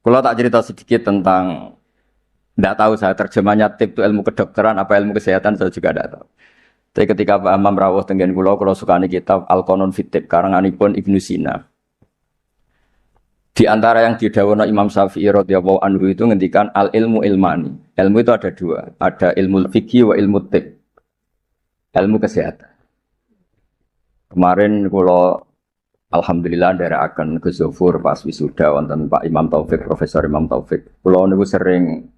Kalau tak cerita sedikit tentang, tidak tahu saya terjemahnya tip itu ilmu kedokteran apa ilmu kesehatan saya juga tidak tahu. Tapi ketika Pak Imam rawuh tenggen kula sukani kitab Al-Qanun fit Tib karanganipun Ibnu Sina. Di antara yang didhawuhna Imam Syafi'i radhiyallahu anhu itu ngendikan al ilmu ilmani. Ilmu itu ada dua, ada ilmu fikih wa ilmu tib. Ilmu kesehatan. Kemarin kula alhamdulillah nderekaken Gus Zufur pas wisuda wonten Pak Imam Taufik, Profesor Imam Taufik. Kula niku sering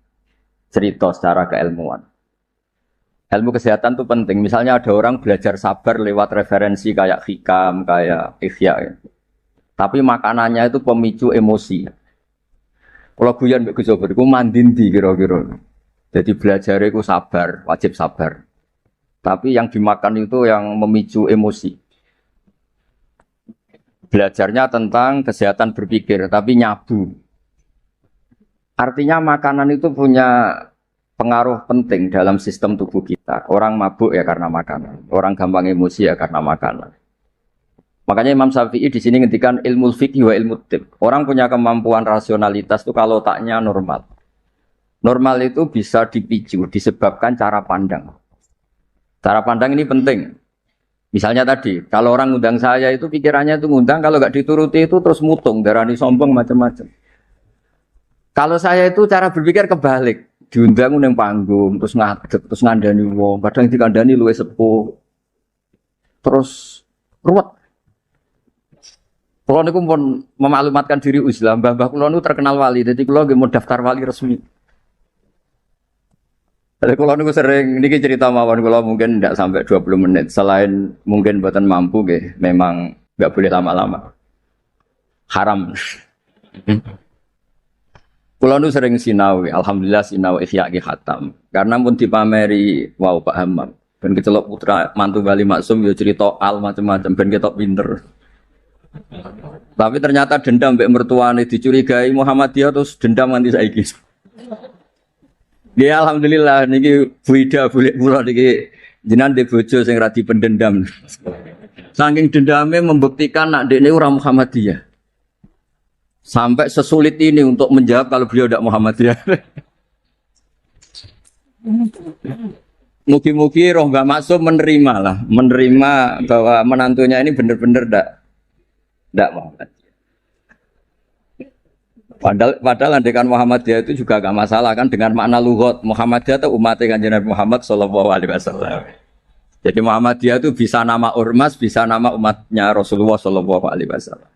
cerita secara keilmuan. Ilmu kesehatan itu penting. Misalnya ada orang belajar sabar lewat referensi kayak hikam, kayak ihya. Ya. Tapi makanannya itu pemicu emosi. Kalau guyon Mbak Gus Zufur, itu mandindi kira-kira. Jadi belajar itu sabar, wajib sabar. Tapi yang dimakan itu yang memicu emosi. Belajarnya tentang kesehatan berpikir, tapi nyabu. Artinya makanan itu punya pengaruh penting dalam sistem tubuh kita. Orang mabuk ya karena makanan, orang gampang emosi ya karena makanan. Makanya Imam Syafi'i di sini ngendikan ilmu fikih wa ilmu tib. Orang punya kemampuan rasionalitas itu kalau otaknya normal. Normal itu bisa dipicu disebabkan cara pandang. Cara pandang ini penting. Misalnya tadi, kalau orang ngundang saya itu pikirannya itu ngundang, kalau nggak dituruti itu terus mutung, darani sombong macam-macam. Kalau saya itu cara berpikir kebalik. Diundang nang panggung, terus ngadeg, terus ngandani wong, kadang dikandani luwih sepuh. Terus ruwet. Kulo niku pun memaklumatkan diri Islam, mbah-mbah kulo niku terkenal wali, jadi kulo nggih mau daftar wali resmi. Jadi kulo niku sering niki cerita mawon kulo mungkin tidak sampai 20 menit, selain mungkin buatan mampu nggih, memang enggak boleh lama-lama. Haram. Kulo nu sering sinau, alhamdulillah sinau ihya ki khatam. Karena pun dipameri wow Pak Hamam. Ben kecelok putra mantu Wali Maksum ya cerita al macam-macam ben ketok pinter. Tapi ternyata dendam mbek mertuane dicurigai Muhammadiyah terus dendam nganti saiki. Ya alhamdulillah niki Bu Ida boleh kula niki jenengan de bojo sing ra dipendendam. Saking dendame membuktikan nak dekne ora Muhammadiyah. Sampai sesulit ini untuk menjawab kalau beliau tidak Muhammadiyah. Mugi-mugi roh Mbak Maksum menerima bahwa menantunya ini benar-benar tidak Muhammadiyah. Padahal andekan Muhammadiyah itu juga gak masalah kan dengan makna lughat. Muhammadiyah itu umat Kanjeng Nabi Muhammad sallallahu alaihi wasallam. Jadi Muhammadiyah itu bisa nama ormas, bisa nama umatnya Rasulullah sallallahu alaihi wasallam.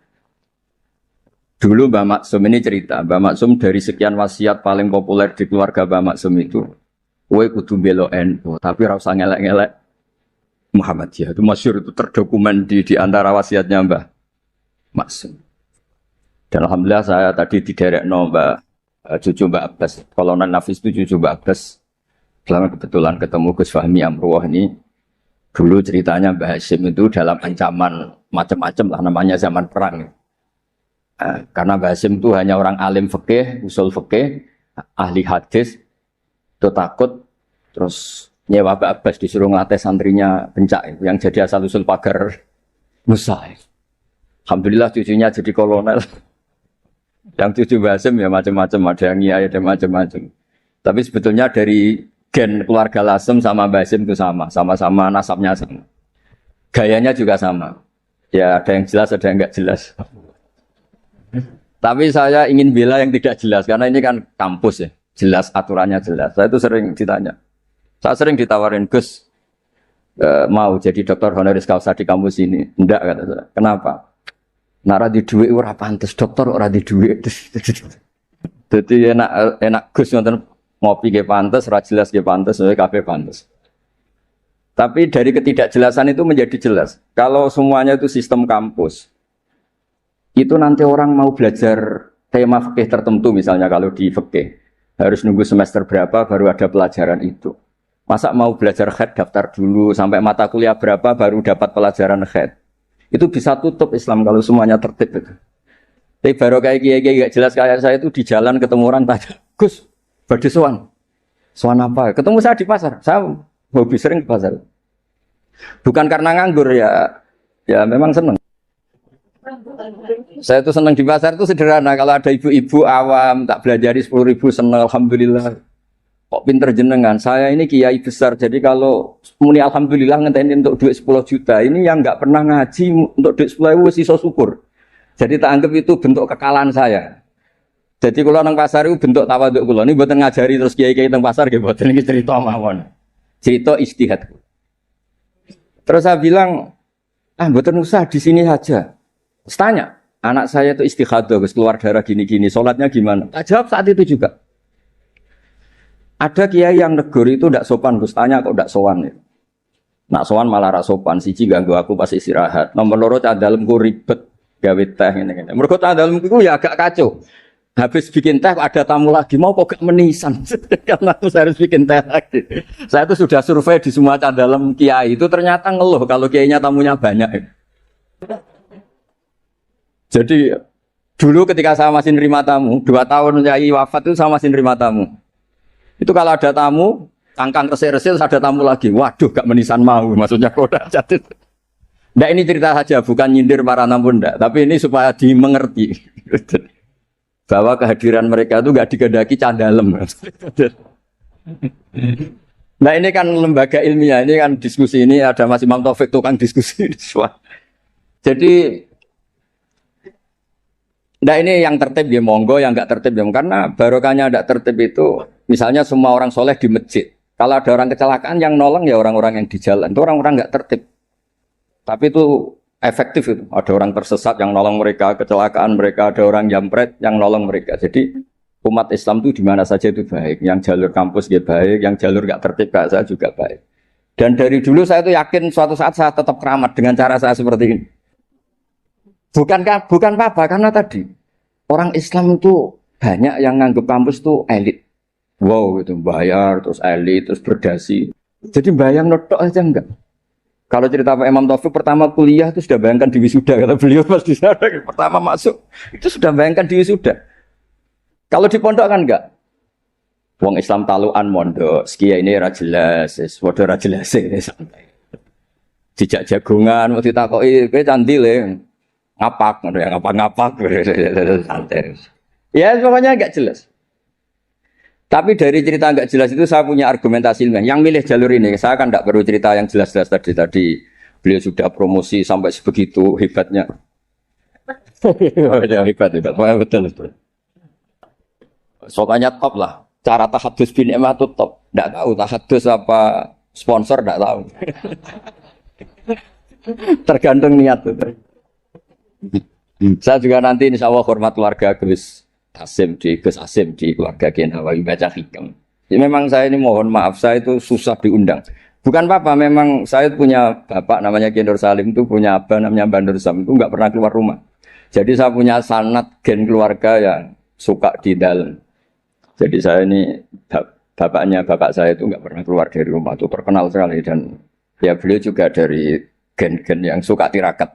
Dulu Mbak Maksum ini cerita, Mbak Maksum dari sekian wasiat paling populer di keluarga Mbak Maksum itu, kowe kudu belo NU, tapi ora usah ngelek-ngelek Muhammadiyah. Itu masyhur, itu terdokumen di antara wasiatnya Mbak Maksum. Dan alhamdulillah saya tadi diderekno Mbak cucu Mbak Abbas, Kolonel Nafis itu cucu Mbak Abbas. Selama kebetulan ketemu Gus Fahmi Amruwah ini, dulu ceritanya Mbak Hasyim itu dalam ancaman macam-macam lah, namanya zaman perang. Karena Mbah Hasyim itu hanya orang alim fikih, usul fikih, ahli hadis, itu takut, terus nyewa Mbah Abbas disuruh ngelatih santrinya Bencak, yang jadi asal usul pagar Musa. Alhamdulillah cucunya jadi kolonel. Yang cucu Mbah Hasyim ya macam-macam, ada yang nyai, ada macam-macam. Tapi sebetulnya dari gen keluarga Lasem sama Mbah Hasyim itu sama-sama nasabnya sama. Gayanya juga sama. Ya ada yang jelas, ada yang enggak jelas. Tapi saya ingin bela yang tidak jelas karena ini kan kampus ya, jelas aturannya jelas. Saya itu sering ditanya, saya sering ditawarin Gus mau jadi dokter honoris causa di kampus ini, enggak kata saya. Kenapa? Nara di duit ora pantes dokter ora di duit. Jadi enak Gus nonton ngopi ke pantes, ora jelas ke pantes, kafe pantes. Tapi dari ketidakjelasan itu menjadi jelas. Kalau semuanya itu sistem kampus. Itu nanti orang mau belajar tema fikih tertentu misalnya kalau di fikih harus nunggu semester berapa baru ada pelajaran itu. Masa mau belajar khed daftar dulu sampai mata kuliah berapa baru dapat pelajaran khed. Itu bisa tutup Islam kalau semuanya tertib itu. Tapi baru kayak kiai gak jelas kayak saya itu di jalan ketemu orang tanya, Gus, badhe sowan. Sowan apa? Ketemu saya di pasar. Saya hobi sering ke pasar. Bukan karena nganggur ya memang seneng. Saya tuh senang di pasar itu sederhana. Kalau ada ibu-ibu awam tak belajari 10.000 senang, alhamdulillah. Kok pinter jenengan? Saya ini kiai besar. Jadi kalau muni alhamdulillah ngenteni untuk duit 10 juta, ini yang nggak pernah ngaji untuk duit 10.000 sisa syukur. Jadi tak anggap itu bentuk kekalahan saya. Jadi kalau nang pasar itu bentuk tawaduk kula. Ini buatan ngajari terus kiai-kiai nang pasar nggih buatan ini cerita mawon. Cerita istihad. Terus saya bilang, buatan usah di sini saja. Terus tanya, anak saya itu istihadah, keluar darah gini-gini, sholatnya gimana? Tak jawab saat itu juga. Ada kiai yang negur itu tidak sopan, Gus tanya kok tidak sowan ya. Nak sowan malah ra sopan, siji ganggu aku pas istirahat. Nomor loro cah dalemku ribet gawe teh ngene-ngene. Mergo cah dalemku ya agak kacau. Habis bikin teh ada tamu lagi, mau kok gak menisan. Karena aku harus bikin teh lagi. Saya itu sudah survei di semua cah dalem kiai itu ternyata ngeluh kalau kiainya tamunya banyak. Jadi dulu ketika saya masih nerima tamu, 2 tahun kiai wafat itu saya masih nerima tamu. Itu kalau ada tamu, cangkang resik-resik ada tamu lagi. Waduh, gak menisan mau. Maksudnya kodak jatuh. Nah ini cerita saja, bukan nyindir para tamu enggak. Tapi ini supaya dimengerti. Bahwa kehadiran mereka itu gak digedaki candalem. Nah ini kan lembaga ilmiah, ini kan diskusi ini ada Mas Imam Taufik tukang diskusi. Jadi nah ini yang tertib ya monggo, yang enggak tertib ya karena barokahnya enggak tertib itu misalnya semua orang soleh di masjid. Kalau ada orang kecelakaan yang nolong ya orang-orang yang di jalan. Itu orang-orang enggak tertib. Tapi itu efektif itu. Ada orang tersesat yang nolong mereka, kecelakaan mereka, ada orang jampret yang nolong mereka. Jadi umat Islam itu di mana saja itu baik. Yang jalur kampus ya baik, yang jalur enggak tertib kayak saya juga baik. Dan dari dulu saya itu yakin suatu saat saya tetap keramat dengan cara saya seperti ini. Bukan apa, karena tadi orang Islam itu banyak yang nganggep kampus itu elit. Wow, itu bayar, terus elit, terus berdasi. Jadi bayang notok aja enggak. Kalau cerita Pak Imam Taufik pertama kuliah itu sudah bayangkan di wisuda, kata beliau pas di sana pertama masuk itu sudah bayangkan di wisuda. Kalau di pondok kan enggak. Wong Islam taluan mondok, sekian ini ra jelas, waduh ra jelas ini santai. Dijak jagungan, mau ditakoki kowe candi le. Ngapak, ngapak santai. Ya pokoknya enggak jelas. Tapi dari cerita enggak jelas itu saya punya argumentasi ilmiah. Yang milih jalur ini, saya kan enggak perlu cerita yang jelas-jelas tadi. Tadi beliau sudah promosi sampai sebegitu hebatnya. Hebat. Betul. Soalnya top lah. Cara tahadus bin Emma itu top. Enggak tahu tahadus apa sponsor enggak tahu. Tergantung niat itu. Saya juga nanti insya Allah hormat keluarga Gus Asim di keluarga Kiai Nawawi baca hikam. Jadi memang saya ini mohon maaf saya itu susah diundang. Bukan apa, memang saya punya bapak namanya Kiai Nur Salim itu punya abah namanya Mbak Nur Sam itu nggak pernah keluar rumah. Jadi saya punya sanad gen keluarga yang suka di dalam. Jadi saya ini bapaknya bapak saya itu nggak pernah keluar dari rumah itu terkenal sekali dan ya beliau juga dari gen-gen yang suka tirakat.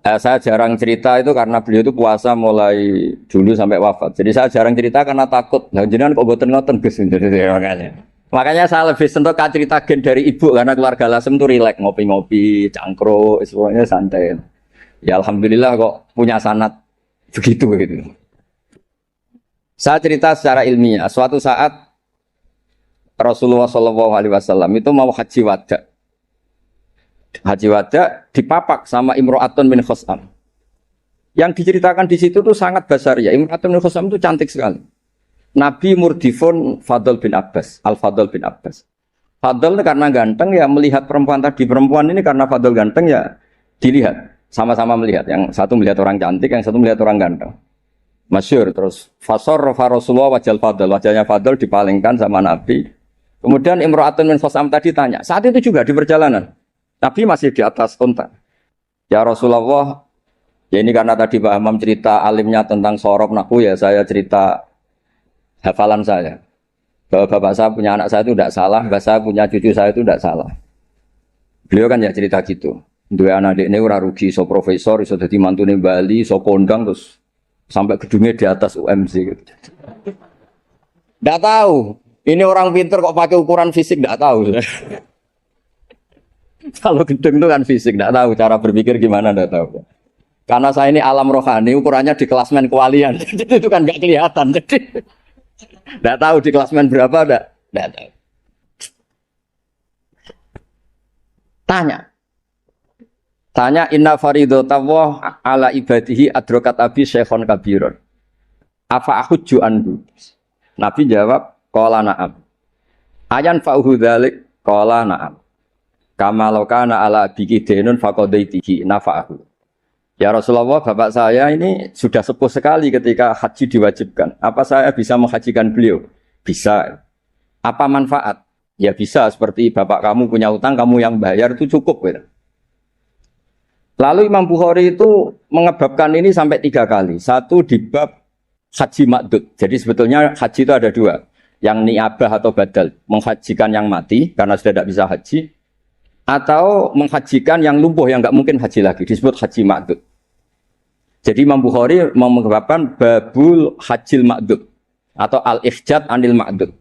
Saya jarang cerita itu karena beliau itu puasa mulai dulu sampai wafat. Jadi saya jarang cerita karena takut. Nah, jenengan kok boten ngoten Gus. Makanya saya lebih sentuh cerita gen dari ibu karena keluarga Lasem itu rileks ngopi-ngopi, cangkruk, semuanya santai. Ya alhamdulillah kok punya sanad begitu. Saya cerita secara ilmiah. Suatu saat Rasulullah SAW itu mau haji wada. Haji wada dipapak sama Imro'atun bin Khosam. Yang diceritakan di situ tuh sangat besar ya. Imro'atun bin Khosam itu cantik sekali. Nabi murdifun Fadl bin Abbas, Al-Fadl bin Abbas. Fadl karena ganteng ya melihat perempuan tadi. Perempuan ini karena Fadl ganteng ya dilihat. Sama-sama melihat. Yang satu melihat orang cantik, yang satu melihat orang ganteng. Masyhur terus. Fasor Rasulullah wajal Fadl. Wajahnya Fadl dipalingkan sama Nabi. Kemudian Imro'atun bin Khosam tadi tanya. Saat itu juga di perjalanan. Nabi masih di atas unta. Ya Rasulullah, ya ini karena tadi Pak Hamam cerita alimnya tentang sorok naku ya saya cerita hafalan saya. Bahwa bapak saya punya anak saya itu tidak salah, bapak saya punya cucu saya itu tidak salah. Beliau kan ya cerita gitu. Dua anak ini ora rugi, so profesor, so jadi mantune Bali, so kondang terus sampai gedungnya di atas UMC gitu. Tidak tahu. Ini orang pinter kok pakai ukuran fisik tidak tahu. Kalau gedung itu kan fisik, tidak tahu cara berpikir gimana, tidak tahu. Karena saya ini alam rohani, ukurannya di klasmen kewalian. Jadi itu kan nggak kelihatan. Jadi nggak tahu di klasmen berapa, nggak tahu. Tanya inna faridotawah ala ibadihi adrokat abi syekhon kabiron. Apa ahujju anhu? Nabi jawab, qala na'am. Ayan fa'uhu dzalik, qala na'am. Kama law kana ala abiki denun faqadaitihi nafa'ahu. Ya Rasulullah, bapak saya ini sudah sepuh sekali ketika haji diwajibkan. Apa saya bisa menghajikan beliau? Bisa. Apa manfaat? Ya bisa, seperti bapak kamu punya utang, kamu yang bayar itu cukup. Gitu. Lalu Imam Bukhari itu mengebabkan ini sampai 3 kali. Satu di bab haji makdud. Jadi sebetulnya haji itu ada 2. Yang niabah atau badal. Menghajikan yang mati karena sudah tidak bisa haji. Atau menghajikan yang lumpuh yang nggak mungkin haji lagi. Disebut haji makdud. Jadi Imam Bukhari mengebabkan babul hajil makdud. Atau al-ikhjad anil makdud.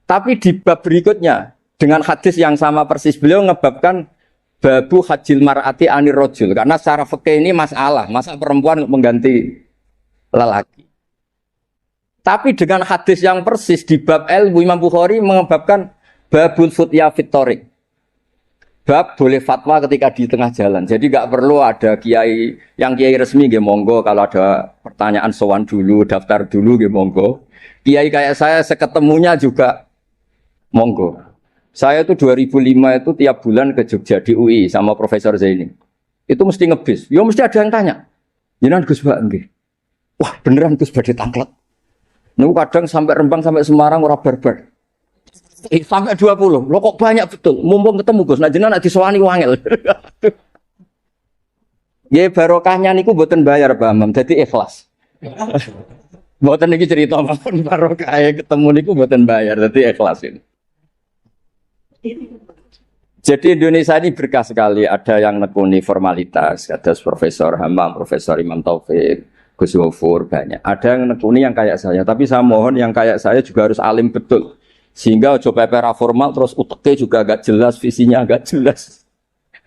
Tapi di bab berikutnya. Dengan hadis yang sama persis beliau mengebabkan babu hajil mar'ati anir rojul. Karena secara fikih ini masalah. Masa perempuan mengganti lelaki. Tapi dengan hadis yang persis di bab ilmu Imam Bukhari mengebabkan babul futya fitorik. Bab boleh fatwa ketika di tengah jalan. Jadi nggak perlu ada kiai yang kiai resmi nggih monggo, kalau ada pertanyaan sowan dulu, daftar dulu nggih monggo. Kiai kayak saya seketemunya juga monggo. Saya itu 2005 itu tiap bulan ke Jogja di UI sama Profesor Zaini. Itu mesti ngebis. Ya mesti ada yang tanya. Jenengan Gus Mbak nggih. Wah, beneran Gus badhe tanglet. Niku kadang sampai Rembang sampai Semarang ora barbar. Sampai 20. Loh kok banyak betul. Mumpung ketemu Gus, nah jenengan disowani wangel. Ya barokahnya niku mboten bayar Pak Imam, dadi ikhlas. Mboten niki cerita mawon barokah ketemu niku mboten bayar, dadi ikhlas ini. Jadi Indonesia ini berkah sekali. Ada yang nekuni formalitas, ada Profesor Hamam, Profesor Imam Taufik, Gus Wafur, banyak. Ada yang nekuni yang kayak saya. Tapi saya mohon yang kayak saya juga harus alim betul. Sehingga coba pera formal terus uteknya juga agak jelas, visinya agak jelas.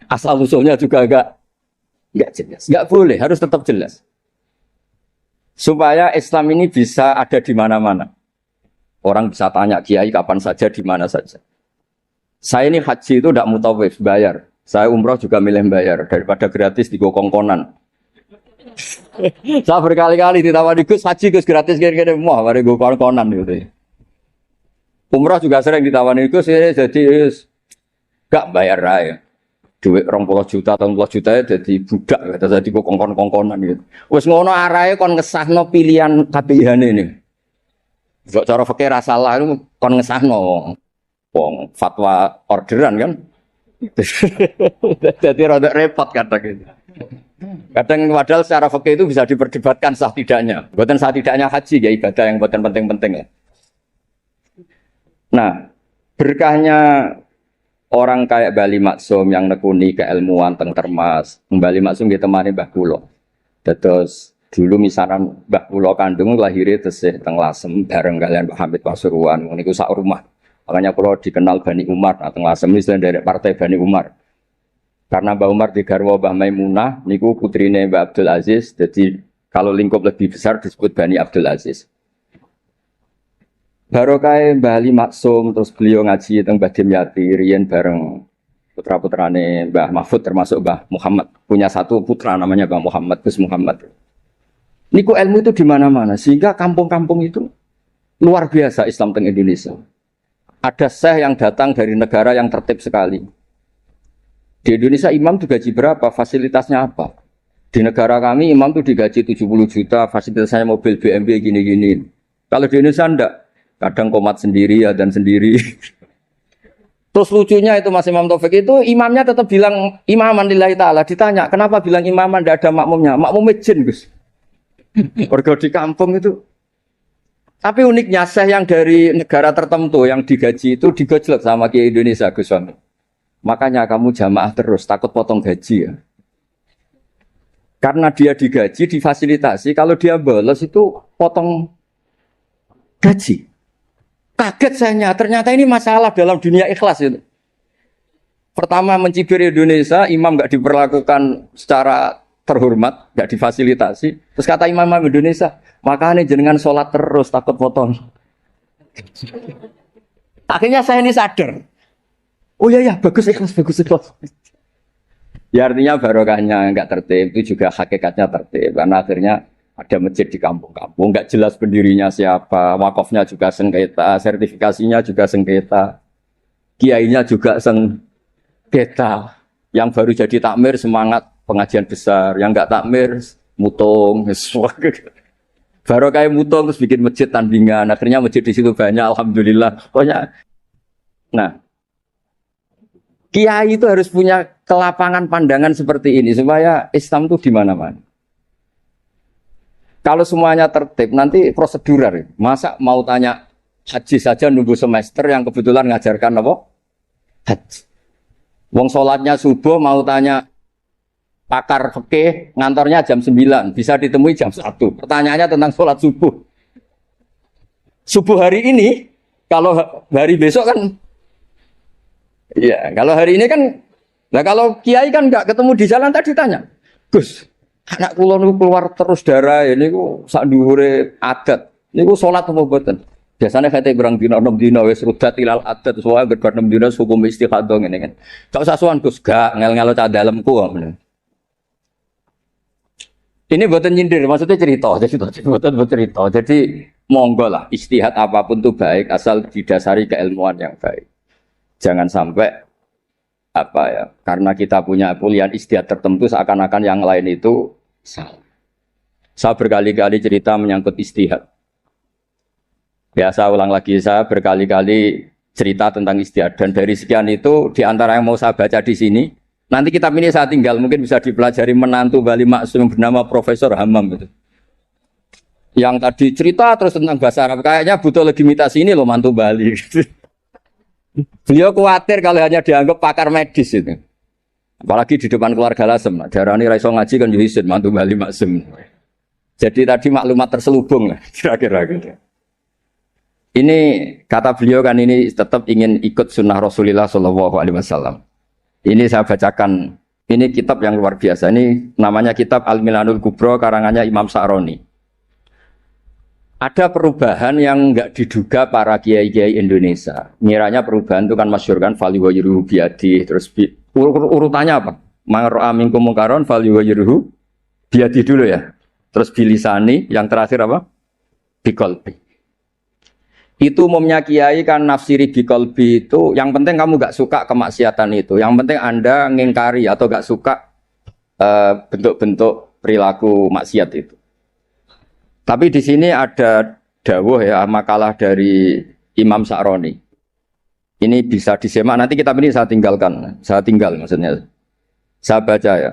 Asal usulnya juga agak jelas. Enggak boleh, harus tetap jelas. Supaya Islam ini bisa ada di mana-mana. Orang bisa tanya kiai kapan saja, di mana saja. Saya ini haji itu tidak mutawif, bayar. Saya umroh juga milih bayar daripada gratis di kongkonan. Saya berkali-kali ditawari Gus haji Gus gratis kira-kira mau mari go kongkonan gitu. Umroh juga sering ditawari Gus jadi gak bayar aja. Duit 20 juta atau 40 juta jadi budak kata jadi kongkon-kongkonan gitu. Wis ngono arahe kon ngesahno pilihan KPIH ini. Kok cara fikih ra salah itu kon ngesahno. Wong fatwa orderan kan. Jadi rada repot kadang gitu. Kadang padahal secara fikih itu bisa diperdebatkan sah tidaknya. Bukan sah tidaknya haji ya ibadah yang bukan penting-penting ya. Nah, berkahnya orang kayak Bali Maksum yang nekuni keilmuan teng Termas. Bali Maksum ditemani Mbah Kula. Terus dulu misalkan Mbah Kula kandung lahirnya tesih teng Lasem bareng kalian Pak Hamid Pasuruan niku sak rumah. Makanya kalau dikenal Bani Umar atau Lasem ini dari partai Bani Umar. Karena Mbah Umar digarwa Mbah Maimunah, niku putrine Mbah Abdul Aziz. Jadi kalau lingkup lebih besar disebut Bani Abdul Aziz. Barokah Mbah Ali Maksum terus beliau ngaji teng Mbah Dimyati riyen bareng putra-putrane Mbah Mahfud termasuk Mbah Muhammad. Punya satu putra namanya Mbah Muhammad, Gus Muhammad. Niku ilmu itu di mana-mana sehingga kampung-kampung itu luar biasa Islam teng Indonesia. Ada syekh yang datang dari negara yang tertib sekali. Di Indonesia imam digaji berapa? Fasilitasnya apa? Di negara kami imam itu digaji 70 juta, fasilitasnya mobil BMW gini-gini. Kalau di Indonesia enggak. Kadang komat sendiri, dan sendiri. Terus lucunya itu Mas Imam Taufik itu imamnya tetap bilang imaman lillahi ta'ala. Ditanya, kenapa bilang imaman enggak ada makmumnya? Makmumnya jin, Gus. Warga di kampung itu. Tapi uniknya syekh yang dari negara tertentu yang digaji itu digojlok sama Kiai Indonesia Gus Wami. Makanya kamu jamaah terus, takut potong gaji ya. Karena dia digaji, difasilitasi, kalau dia bolos itu potong gaji. Kaget saya, ternyata ini masalah dalam dunia ikhlas itu. Pertama mencibir Indonesia, imam nggak diperlakukan secara terhormat, nggak difasilitasi. Terus kata imam-imam Indonesia, makanya jenengan sholat terus takut potong. Akhirnya saya ini sadar. Oh iya ya, bagus ikhlas, bagus ikhlas. Ya artinya barokahnya nggak tertib itu juga hakikatnya tertib karena akhirnya ada masjid di kampung-kampung, nggak jelas pendirinya siapa, wakafnya juga sengketa, sertifikasinya juga sengketa, kiainya juga sengketa. Yang baru jadi takmir semangat pengajian besar, yang nggak takmir mutung, baru kayak mutung terus bikin masjid tandingan, akhirnya masjid di situ banyak, alhamdulillah. Pokoknya, nah, kiai itu harus punya kelapangan pandangan seperti ini supaya Islam itu di mana-mana. Kalau semuanya tertib, nanti prosedural. Masa mau tanya haji saja nunggu semester yang kebetulan ngajarkan apa? Haji. Wong sholatnya subuh mau tanya pakar fikih ngantornya jam 9, bisa ditemui jam 1. Pertanyaannya tentang sholat subuh. Subuh hari ini, kalau hari besok kan, ya kalau hari ini kan, nah kalau kiai kan nggak ketemu di jalan tadi tanya, Gus, anak kula niku keluar terus darah ini ku sak dhuwure adat. Niku salat apa mboten? Biasanya kate berang dina 6 dina wis rudat ilal adat soal berbar 6 dina hukum istikhadah ngene kan. Gak usah sowan Gus, gak ngel-ngelo cah dalemku kok. Ini mboten nyindir, maksudnya cerita. Jadi mboten cerita. Jadi monggo lah istihad apapun tuh baik asal didasari keilmuan yang baik. Jangan sampai apa ya, karena kita punya pilihan istihad tertentu seakan-akan yang lain itu salah. Saya berkali-kali cerita menyangkut istihad. Ya, saya ulang lagi, saya berkali-kali cerita tentang istihad dan dari sekian itu di antara yang mau saya baca di sini, nanti kitab ini saya tinggal mungkin bisa dipelajari menantu Bali Maksum yang bernama Profesor Hammam itu. Yang tadi cerita terus tentang bahasa Arab, kayaknya butuh legitimasi ini loh mantu Bali. Beliau khawatir kalau hanya dianggap pakar medis itu. Apalagi di depan keluarga Lasem. Darani raiso ngaji kan Yuhisin, mantu Bali Maksum. Jadi tadi maklumat terselubung lah, kira-kira gitu. Ini kata beliau kan ini tetap ingin ikut sunnah Rasulullah SAW. Ini saya bacakan. Ini kitab yang luar biasa. Ini namanya kitab Al-Milanul Kubro karangannya Imam Sa'roni. Ada perubahan yang enggak diduga para kiai-kiai Indonesia. Miranya perubahan itu kan masyhur kan fali wa yuruhu biadi. Terus urutannya apa? Mangro'a minkum mungkaron fali wa yuruhu biadi dulu ya. Terus bilisani yang terakhir apa? Biqalbi. Itu umumnya kiai kan nafsiri biqalbi itu yang penting kamu gak suka kemaksiatan itu. Yang penting Anda ngingkari atau gak suka bentuk-bentuk perilaku maksiat itu. Tapi di sini ada dawuh ya makalah dari Imam Sa'roni. Ini bisa disemak nanti kitab ini saya tinggalkan. Saya tinggal maksudnya. Saya baca ya.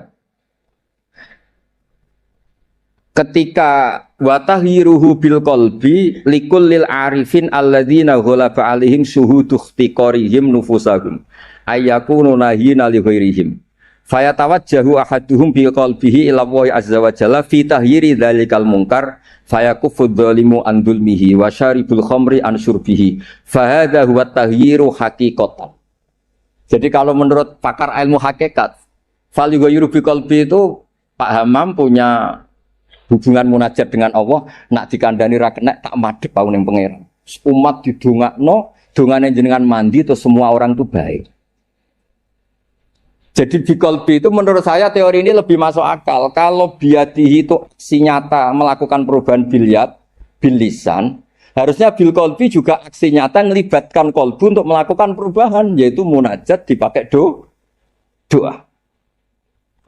Ketika watahhiruhu bil qalbi likullil arifin alladzina ghalaba alaihim syuhudu ikhtiqarihim nufusahum ayyakunu nahina li ghairihim fayatawajjahu ahaduhum bil qalbihi ila Allah azza wa jalla fi tahyiri dzalikal munkar fayakufu dzalimu an dzulmihi wa syaribul khamri an syurbihi fa hadza huwa tahyiru haqiqatan. Jadi kalau menurut pakar ilmu hakikat fal yughayyiru bi qalbi itu Pak Hammam punya hubungan munajat dengan Allah, nak dikandani ra kena tak madhep pau ning pangeran. Umat didongakno, dongane jenengan mandi terus semua orang itu baik. Jadi biqalbi itu menurut saya teori ini lebih masuk akal. Kalau biadihi itu aksi nyata melakukan perubahan bilyat, bil lisan, harusnya bil qalbi juga aksi nyata melibatkan qalbu untuk melakukan perubahan, yaitu munajat dipakai doa.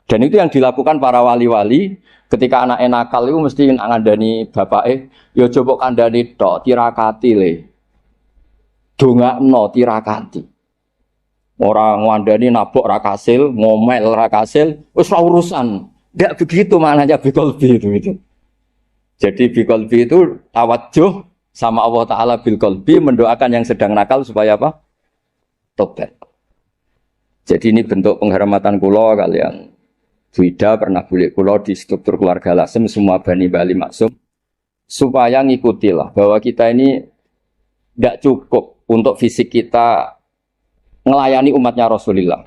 Dan itu yang dilakukan para wali-wali ketika anak nakal itu mesti ngandani bapake, ya coba kandani tok tirakati le. Dongakno tirakati. Orang ngandani nabok ra kasil, ngomel ra kasil, wis ora urusan. Ndak begitu maknanya biqalbi itu. Jadi biqalbi itu tawadjuh sama Allah Ta'ala bilqalbi mendoakan yang sedang nakal supaya apa? Tobat. Jadi ini bentuk penghormatan kula kalian. Wida pernah bulik kula di struktur keluarga Lasem semua Bani Bali Maksum supaya ngikutilah bahwa kita ini tidak cukup untuk fisik kita melayani umatnya Rasulullah.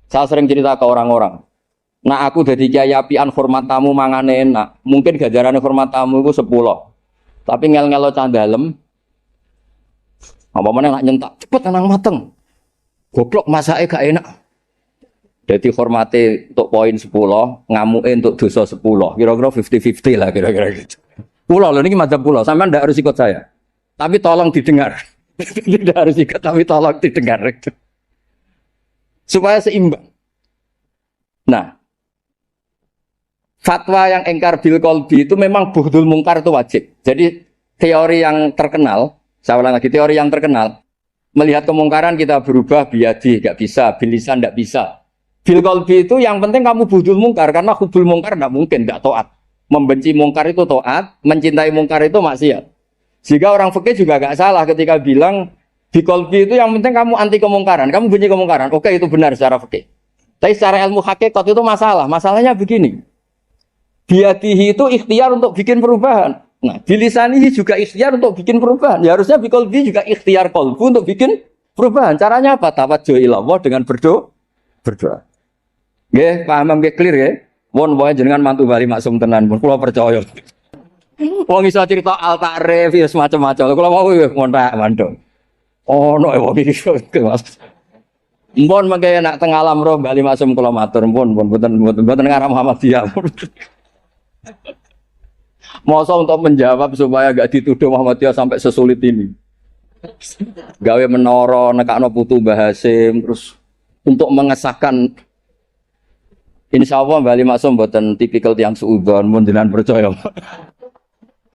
Saya sering cerita ke orang-orang Nah aku dari kiai apian hormat tamu mangane enak. Mungkin gajaran hormat tamu itu 10. Tapi ngel-ngelo cah dalem apa mana nak nyentak cepet tenang mateng. Goblok masake gak enak. Jadi hormati untuk poin 10, ngamuke untuk dosa 10. Kira-kira 50-50 lah kira-kira gitu. Pulau lho niki madzhab pulau, sampean ndak harus ikut saya. Tapi tolong didengar. Tidak harus ikut tapi tolong didengar. Supaya seimbang. Nah, fatwa yang engkar bil qalbi itu memang bughdul mungkar itu wajib. Jadi teori yang terkenal, saya ulang lagi teori yang terkenal, melihat kemungkaran kita berubah biadi, enggak bisa, bilisan enggak bisa. Bil qalbi itu yang penting kamu bughdul mungkar karena hubul mungkar enggak mungkin enggak taat. Membenci mungkar itu taat, mencintai mungkar itu maksiat. Jika orang fikih juga enggak salah ketika bilang bil qalbi itu yang penting kamu anti kemungkaran, kamu benci kemungkaran. Oke, itu benar secara fikih. Tapi secara ilmu hakikat itu masalah. Masalahnya begini. Biadihi itu ikhtiar untuk bikin perubahan. Nah, bilisanihi juga ikhtiar untuk bikin perubahan. Ya harusnya biqalbi juga ikhtiar qalbu untuk bikin perubahan. Caranya apa? Tawajjuh ila Allah dengan berdoa. Nggih, paham nggih clear nggih? Mun wae jenengan mantu bali maksum tenan, pun kula percaya. Wong iso cerita al ta'rif ya semacam-macam. Kula mau ngontak mandong. Ono wong iki Mas. Mpun mengke nak teng alam roh bali maksum kula matur pun mboten ngarah Muhammadiyah. Masa untuk menjawab supaya gak dituduh Muhammadiyah sampai sesulit ini. Gawe menara nekakno putu Mbah Hasim terus untuk mengesahkan insyaallah bali maksum mboten tipikal tiyang suudzon mun jenengan percaya.